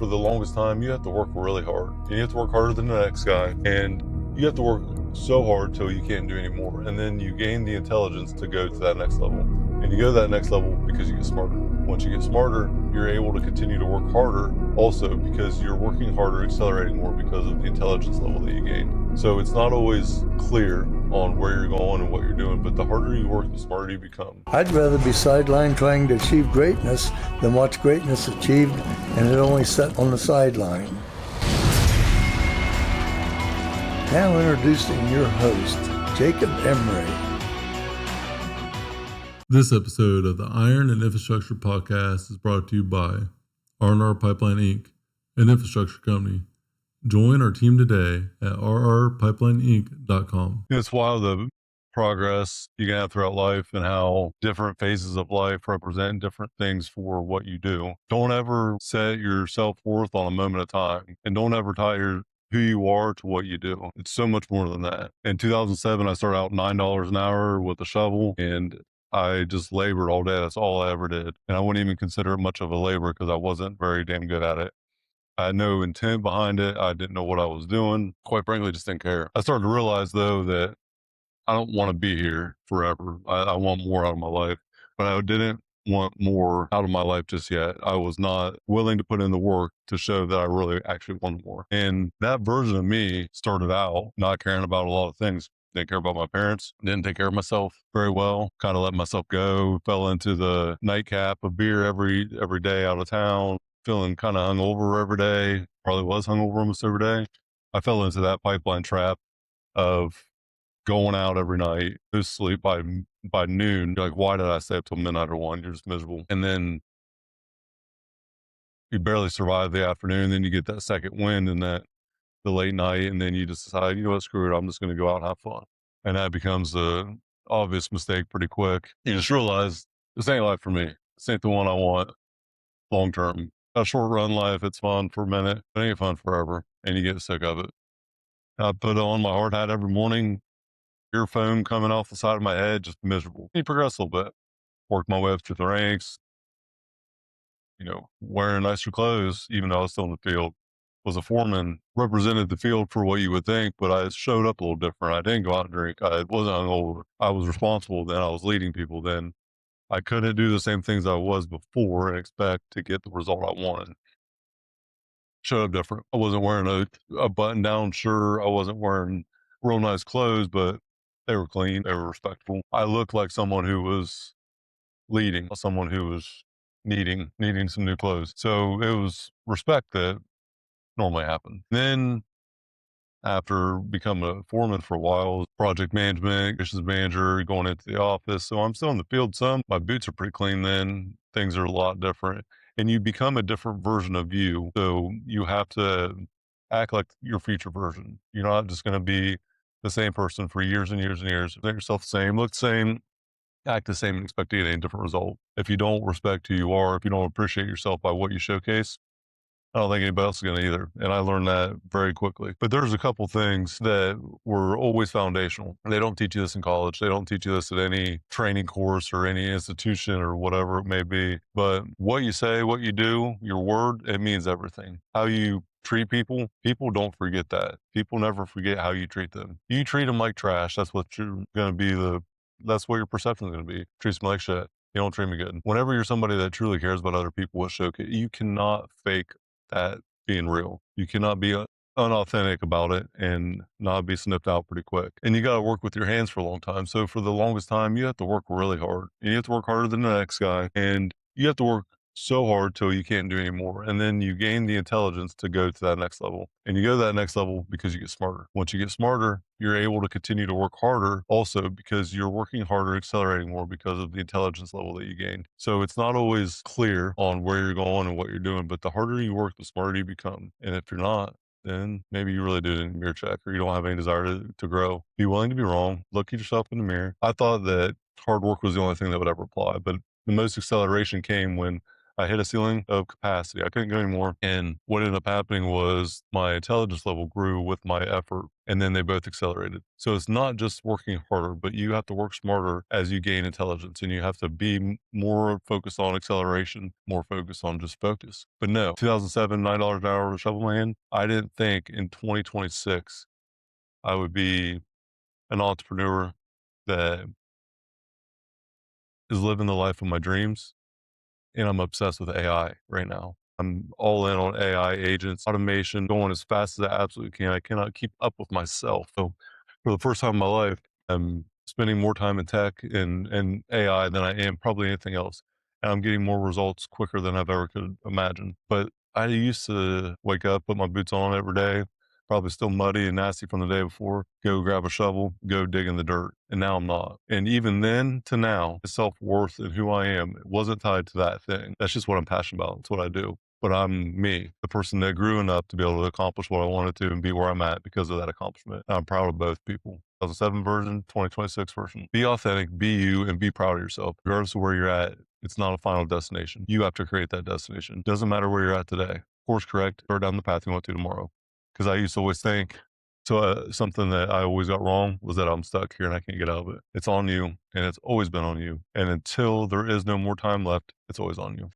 For the longest time, you have to work really hard. And you have to work harder than the next guy. And you have to work so hard till you can't do anymore. And then you gain the intelligence to go to that next level. And you go to that next level because you get smarter. Once you get smarter, you're able to continue to work harder also because you're working harder, accelerating more because of the intelligence level that you gain. So it's not always clear on where you're going and what you're doing, but the harder you work, the smarter you become. I'd rather be sidelined trying to achieve greatness than watch greatness achieved and it only set on the sideline. Now introducing your host, Jacob Emery. This episode of the Iron and Infrastructure Podcast is brought to you by R&R Pipeline Inc., an infrastructure company. Join our team today at rrpipelineinc.com. It's wild the progress you can have throughout life and how different phases of life represent different things for what you do. Don't ever set your self-worth on a moment of time, and don't ever tie who you are to what you do. It's so much more than that. In 2007, I started out $9 an hour with a shovel, and I just labored all day. That's all I ever did. And I wouldn't even consider it much of a labor because I wasn't very damn good at it. I had no intent behind it. I didn't know what I was doing. Quite frankly, just didn't care. I started to realize, though, that I don't want to be here forever. I want more out of my life, but I didn't want more out of my life just yet. I was not willing to put in the work to show that I really actually wanted more. And that version of me started out not caring about a lot of things. Didn't care about my parents, didn't take care of myself very well, kind of let myself go, fell into the nightcap of beer every day out of town, feeling kind of hungover every day, probably was hungover almost every day. I fell into that pipeline trap of going out every night, lose sleep by noon. You're like, why did I stay up till midnight or 1? You're just miserable. And then you barely survive the afternoon. Then you get that second wind and the late night. And then you just decide, you know what, screw it. I'm just going to go out and have fun. And that becomes a obvious mistake pretty quick. You just realize this ain't life for me. This ain't the one I want long term. A short run life, it's fun for a minute, but it ain't fun forever. And you get sick of it. I put on my hard hat every morning, earphone coming off the side of my head, just miserable. You progress a little bit, work my way up through the ranks, wearing nicer clothes, even though I was still in the field. Was a foreman, represented the field for what you would think, but I showed up a little different. I didn't go out and drink. I wasn't hungover. I was responsible then. I was leading people then. I couldn't do the same things I was before and expect to get the result I wanted. Showed up different. I wasn't wearing a button-down shirt. I wasn't wearing real nice clothes, but they were clean. They were respectful. I looked like someone who was leading, someone who was needing some new clothes. So it was respect that normally happened. Then after becoming a foreman for a while, project management, business manager, going into the office. So I'm still in the field some. My boots are pretty clean then. Things are a lot different. And you become a different version of you. So you have to act like your future version. You're not just going to be the same person for years and years and years. Make yourself the same, look the same, act the same, and expect to get a different result. If you don't respect who you are, if you don't appreciate yourself by what you showcase, I don't think anybody else is going to either. And I learned that very quickly. But there's a couple things that were always foundational. They don't teach you this in college. They don't teach you this at any training course or any institution or whatever it may be. But what you say, what you do, your word, it means everything. How you treat people don't forget that. People never forget how you treat them. You treat them like trash. That's what you're going to be that's what your perception is going to be. Treat them like shit. You don't treat me good. Whenever you're somebody that truly cares about other people, you cannot fake that being real. You cannot be unauthentic about it and not be snipped out pretty quick. And you got to work with your hands for a long time. So for the longest time, you have to work really hard. And you have to work harder than the next guy. And you have to work so hard till you can't do anymore. And then you gain the intelligence to go to that next level. And you go to that next level because you get smarter. Once you get smarter, you're able to continue to work harder also because you're working harder, accelerating more because of the intelligence level that you gain. So it's not always clear on where you're going and what you're doing, but the harder you work, the smarter you become. And if you're not, then maybe you really did a mirror check or you don't have any desire to grow. Be willing to be wrong. Look at yourself in the mirror. I thought that hard work was the only thing that would ever apply, but the most acceleration came when I hit a ceiling of capacity. I couldn't go anymore. And what ended up happening was my intelligence level grew with my effort, and then they both accelerated. So it's not just working harder, but you have to work smarter as you gain intelligence, and you have to be more focused on acceleration, more focused on just focus. But no, 2007, $9 an hour with a shovel in my hand. I didn't think in 2026 I would be an entrepreneur that is living the life of my dreams. And I'm obsessed with AI right now. I'm all in on AI agents, automation, going as fast as I absolutely can. I cannot keep up with myself. So for the first time in my life, I'm spending more time in tech and AI than I am probably anything else. And I'm getting more results quicker than I've ever could imagine. But I used to wake up, put my boots on every day, probably still muddy and nasty from the day before, go grab a shovel, go dig in the dirt. And now I'm not. And even then to now, the self-worth and who I am, it wasn't tied to that thing. That's just what I'm passionate about. It's what I do. But I'm me, the person that grew enough to be able to accomplish what I wanted to and be where I'm at because of that accomplishment. And I'm proud of both people. 2007 version, 2026 version. Be authentic, be you, and be proud of yourself. Regardless of where you're at, it's not a final destination. You have to create that destination. Doesn't matter where you're at today. Course correct, start down the path you want to tomorrow. Because I used to always think, something that I always got wrong was that I'm stuck here and I can't get out of it. It's on you, and it's always been on you. And until there is no more time left, it's always on you.